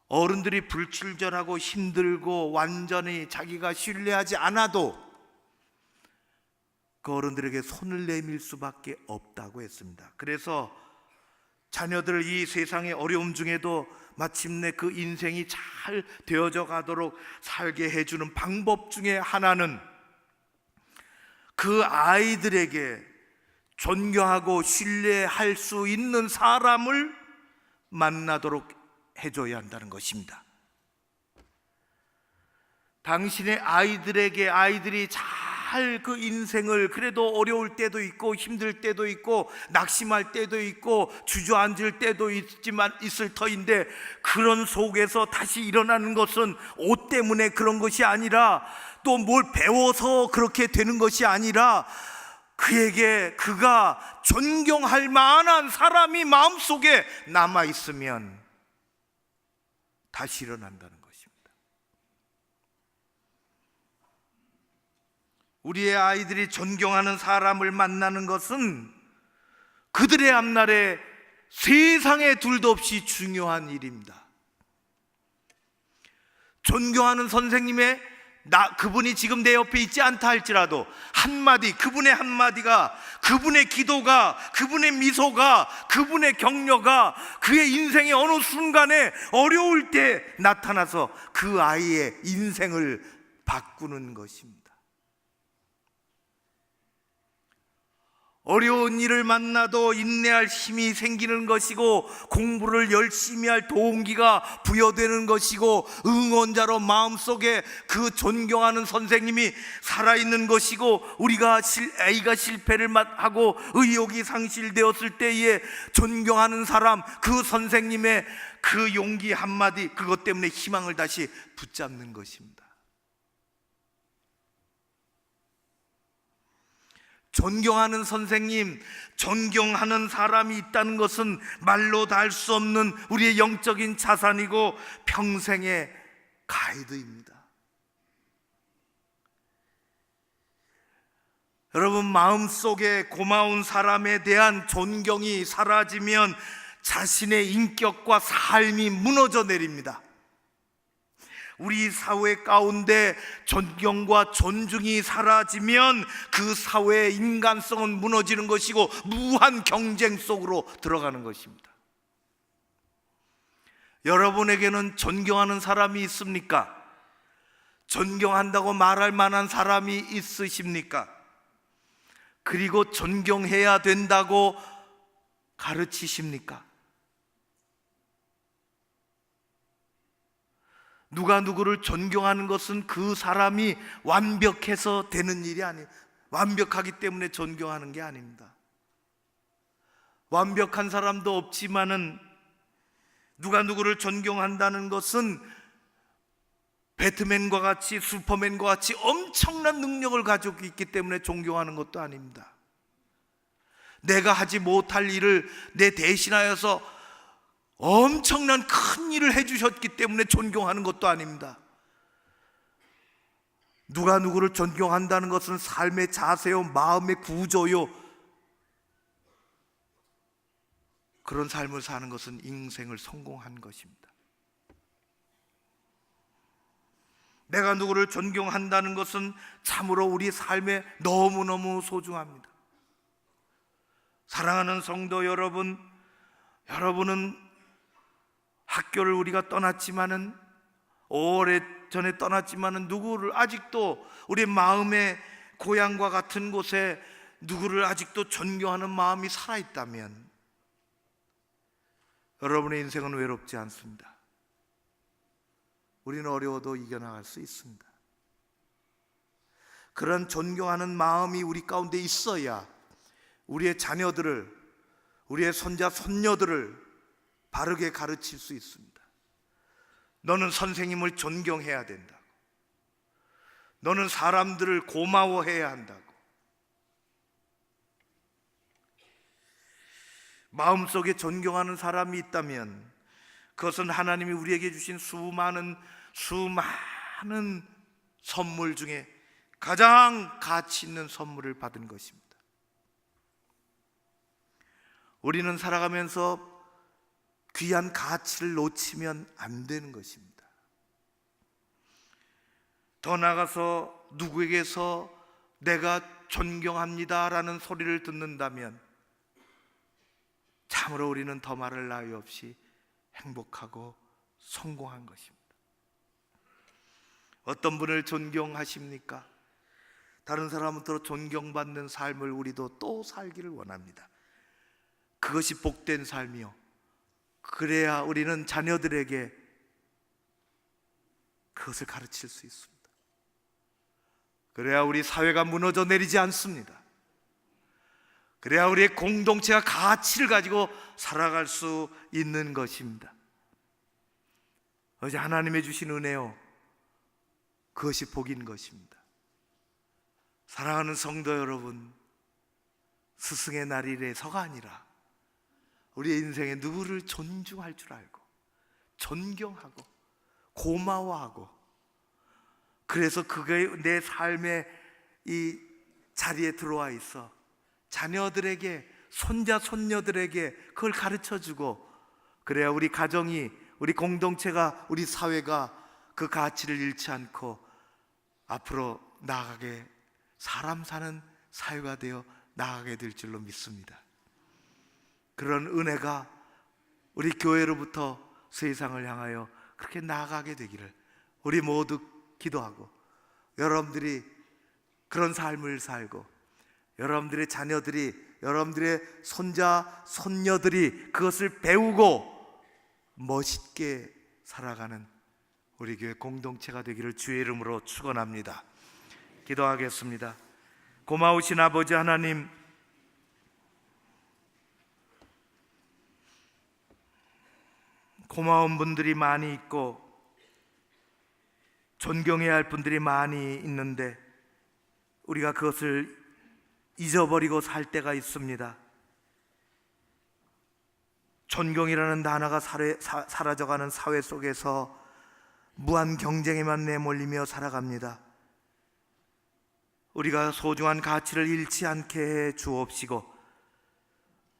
어른들이 불친절하고 힘들고 완전히 자기가 신뢰하지 않아도 그 어른들에게 손을 내밀 수밖에 없다고 했습니다. 그래서 자녀들을 이 세상의 어려움 중에도 마침내 그 인생이 잘 되어져 가도록 살게 해주는 방법 중에 하나는 그 아이들에게 존경하고 신뢰할 수 있는 사람을 만나도록 해줘야 한다는 것입니다. 당신의 아이들에게 아이들이 잘 그 인생을 그래도 어려울 때도 있고 힘들 때도 있고 낙심할 때도 있고 주저앉을 때도 있을 터인데 그런 속에서 다시 일어나는 것은 옷 때문에 그런 것이 아니라 또 뭘 배워서 그렇게 되는 것이 아니라 그에게 그가 존경할 만한 사람이 마음속에 남아있으면 다시 일어난다는 것입니다. 우리의 아이들이 존경하는 사람을 만나는 것은 그들의 앞날에 세상에 둘도 없이 중요한 일입니다. 존경하는 선생님의 그분이 지금 내 옆에 있지 않다 할지라도 한마디, 그분의 한마디가, 그분의 기도가, 그분의 미소가, 그분의 격려가 그의 인생의 어느 순간에 어려울 때 나타나서 그 아이의 인생을 바꾸는 것입니다. 어려운 일을 만나도 인내할 힘이 생기는 것이고 공부를 열심히 할 동기가 부여되는 것이고 응원자로 마음속에 그 존경하는 선생님이 살아있는 것이고 아이가 실패를 하고 의욕이 상실되었을 때에 존경하는 사람, 그 선생님의 그 용기 한마디, 그것 때문에 희망을 다시 붙잡는 것입니다. 존경하는 선생님, 존경하는 사람이 있다는 것은 말로 다 할 수 없는 우리의 영적인 자산이고 평생의 가이드입니다. 여러분, 마음속에 고마운 사람에 대한 존경이 사라지면 자신의 인격과 삶이 무너져 내립니다. 우리 사회 가운데 존경과 존중이 사라지면 그 사회의 인간성은 무너지는 것이고 무한 경쟁 속으로 들어가는 것입니다. 여러분에게는 존경하는 사람이 있습니까? 존경한다고 말할 만한 사람이 있으십니까? 그리고 존경해야 된다고 가르치십니까? 누가 누구를 존경하는 것은 그 사람이 완벽해서 되는 일이 아니에요. 완벽하기 때문에 존경하는 게 아닙니다. 완벽한 사람도 없지만은 누가 누구를 존경한다는 것은 배트맨과 같이, 슈퍼맨과 같이 엄청난 능력을 가지고 있기 때문에 존경하는 것도 아닙니다. 내가 하지 못할 일을 내 대신하여서 엄청난 큰 일을 해주셨기 때문에 존경하는 것도 아닙니다. 누가 누구를 존경한다는 것은 삶의 자세요, 마음의 구조요, 그런 삶을 사는 것은 인생을 성공한 것입니다. 내가 누구를 존경한다는 것은 참으로 우리 삶에 너무너무 소중합니다. 사랑하는 성도 여러분, 여러분은 학교를 우리가 떠났지만은, 오래전에 떠났지만은 누구를 아직도 우리 마음의 고향과 같은 곳에 누구를 아직도 존경하는 마음이 살아있다면 여러분의 인생은 외롭지 않습니다. 우리는 어려워도 이겨나갈 수 있습니다. 그런 존경하는 마음이 우리 가운데 있어야 우리의 자녀들을, 우리의 손자 손녀들을 바르게 가르칠 수 있습니다. 너는 선생님을 존경해야 된다고, 너는 사람들을 고마워해야 한다고. 마음속에 존경하는 사람이 있다면 그것은 하나님이 우리에게 주신 수많은 선물 중에 가장 가치 있는 선물을 받은 것입니다. 우리는 살아가면서 귀한 가치를 놓치면 안 되는 것입니다. 더 나아가서 누구에게서 내가 존경합니다라는 소리를 듣는다면 참으로 우리는 더 말할 나위 없이 행복하고 성공한 것입니다. 어떤 분을 존경하십니까? 다른 사람으로부터 존경받는 삶을 우리도 또 살기를 원합니다. 그것이 복된 삶이요, 그래야 우리는 자녀들에게 그것을 가르칠 수 있습니다. 그래야 우리 사회가 무너져 내리지 않습니다. 그래야 우리의 공동체가 가치를 가지고 살아갈 수 있는 것입니다. 어제 하나님의 주신 은혜요, 그것이 복인 것입니다. 사랑하는 성도 여러분, 스승의 날이래서가 아니라 우리의 인생에 누구를 존중할 줄 알고 존경하고 고마워하고, 그래서 그게 내 삶의 이 자리에 들어와 있어 자녀들에게, 손자 손녀들에게 그걸 가르쳐주고, 그래야 우리 가정이, 우리 공동체가, 우리 사회가 그 가치를 잃지 않고 앞으로 나아가게, 사람 사는 사회가 되어 나아가게 될 줄로 믿습니다. 그런 은혜가 우리 교회로부터 세상을 향하여 그렇게 나아가게 되기를 우리 모두 기도하고, 여러분들이 그런 삶을 살고 여러분들의 자녀들이, 여러분들의 손자 손녀들이 그것을 배우고 멋있게 살아가는 우리 교회 공동체가 되기를 주의 이름으로 축원합니다. 기도하겠습니다. 고마우신 아버지 하나님, 고마운 분들이 많이 있고 존경해야 할 분들이 많이 있는데 우리가 그것을 잊어버리고 살 때가 있습니다. 존경이라는 단어가 사라져가는 사회 속에서 무한 경쟁에만 내몰리며 살아갑니다. 우리가 소중한 가치를 잃지 않게 해 주옵시고,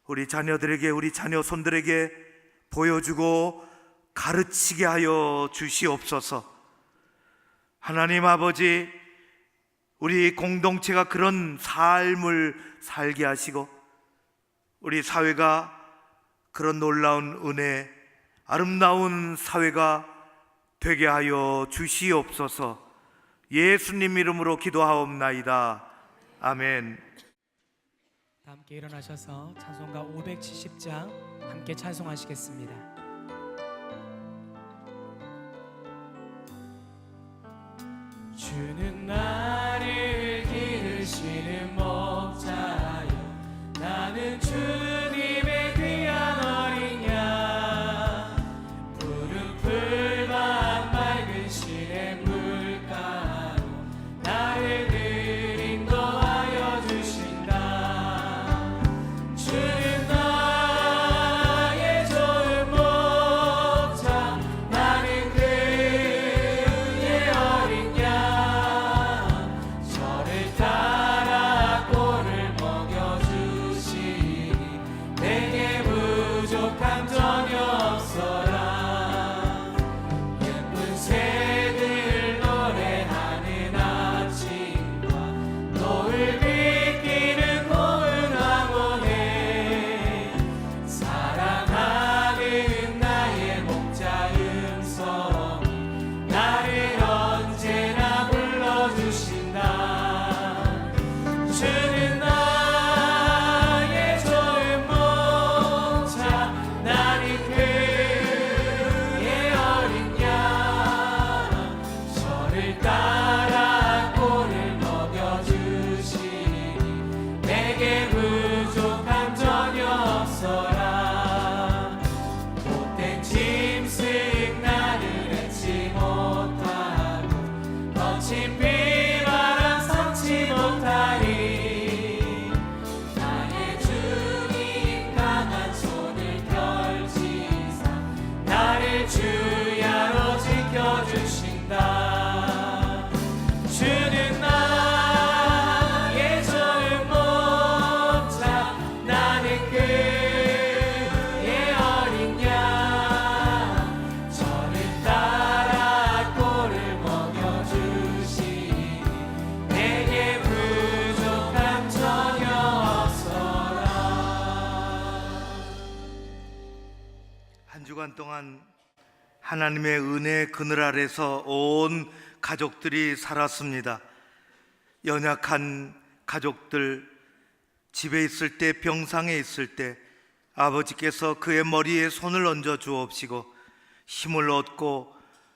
우리 자녀들에게, 우리 자녀손들에게 보여주고 가르치게 하여 주시옵소서. 하나님 아버지, 우리 공동체가 그런 삶을 살게 하시고 우리 사회가 그런 놀라운 은혜, 아름다운 사회가 되게 하여 주시옵소서. 예수님 이름으로 기도하옵나이다. 아멘. 함께 일어나셔서 찬송가 570장 함께 찬송하시겠습니다. 주는 나를 기르시는 목자여, 나는 주님의 귀한 어린 양. 푸른 풀밭 맑은 시냇 물가로 나를 늘 인도하여 주신다. 주는 나의 좋은 목자, 나는 그의 어린 양. 주야로 지켜주신다. 주는 나의 종을 못자 나는 그의 어린 양. 저를 따라 꼴을 먹여주시니 내게 부족함 전혀 없어라. 한 주간 동안 하나님의 은혜 그늘 아래서 온 가족들이 살았습니다. 연약한 가족들, 집에 있을 때, 병상에 있을 때 아버지께서 그의 머리에 손을 얹어 주옵시고 힘을 얻고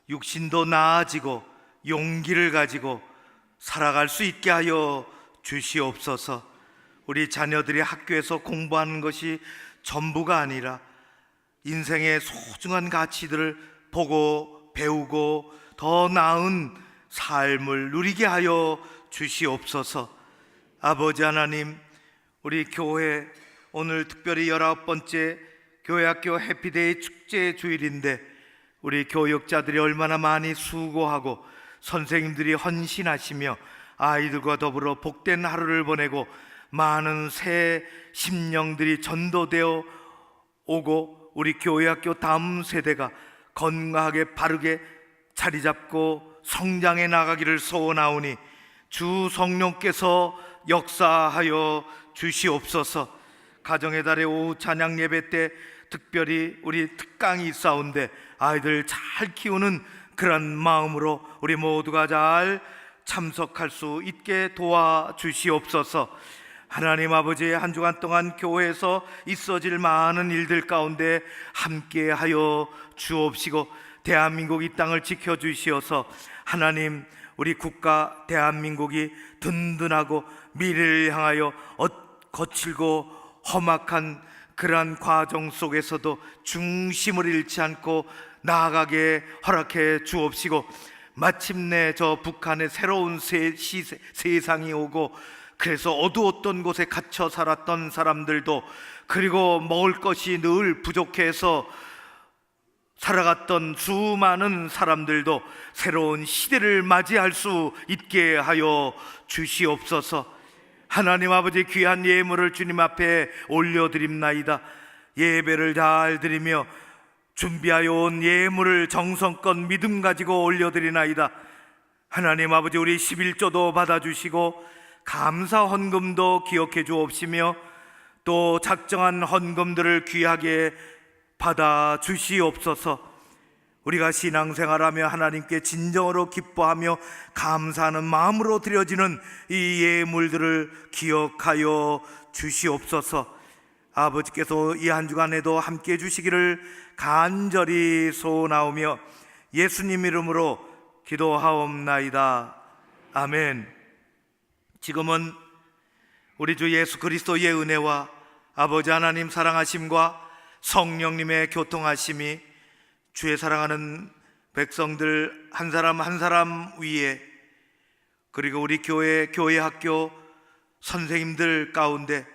육신도 나아지고 용기를 가지고 살아갈 수 있게 하여 주시옵소서. 우리 자녀들이 학교에서 공부하는 것이 전부가 아니라 인생의 소중한 가치들을 보고 배우고 더 나은 삶을 누리게 하여 주시옵소서. 아버지 하나님, 우리 교회 오늘 특별히 19번째 교회학교 해피데이 축제 주일인데 우리 교육자들이 얼마나 많이 수고하고 선생님들이 헌신하시며 아이들과 더불어 복된 하루를 보내고 많은 새 심령들이 전도되어 오고 우리 교회학교 다음 세대가 건강하게 바르게 자리 잡고 성장해 나가기를 소원하오니 주 성령께서 역사하여 주시옵소서. 가정의 달의 오후 찬양 예배 때 특별히 우리 특강이 있사온데 아이들 잘 키우는 그런 마음으로 우리 모두가 잘 참석할 수 있게 도와주시옵소서. 하나님 아버지, 한 주간 동안 교회에서 있어질 많은 일들 가운데 함께하여 주옵시고 대한민국 이 땅을 지켜주시어서 하나님, 우리 국가 대한민국이 든든하고 미래를 향하여 거칠고 험악한 그러한 과정 속에서도 중심을 잃지 않고 나아가게 허락해 주옵시고 마침내 저 북한의 새로운 세상이 오고 그래서 어두웠던 곳에 갇혀 살았던 사람들도 그리고 먹을 것이 늘 부족해서 살아갔던 수많은 사람들도 새로운 시대를 맞이할 수 있게 하여 주시옵소서. 하나님 아버지, 귀한 예물을 주님 앞에 올려드립나이다. 예배를 잘 드리며 준비하여 온 예물을 정성껏 믿음 가지고 올려드리나이다. 하나님 아버지, 우리 11조도 받아주시고 감사 헌금도 기억해 주옵시며 또 작정한 헌금들을 귀하게 받아 주시옵소서. 우리가 신앙생활하며 하나님께 진정으로 기뻐하며 감사하는 마음으로 드려지는 이 예물들을 기억하여 주시옵소서. 아버지께서 이 한 주간에도 함께해 주시기를 간절히 소원하오며 예수님 이름으로 기도하옵나이다. 아멘. 지금은 우리 주 예수 그리스도의 은혜와 아버지 하나님 사랑하심과 성령님의 교통하심이 주의 사랑하는 백성들 한 사람 한 사람 위에, 그리고 우리 교회 학교 선생님들 가운데,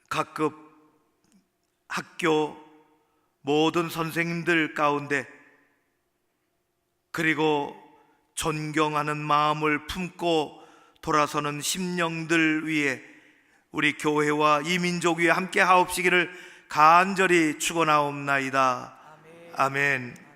각급 학교 모든 선생님들 가운데, 그리고 존경하는 마음을 품고 돌아서는 심령들 위에 우리 교회와 이 민족 위에 함께 하옵시기를 간절히 축원하옵나이다. 아멘.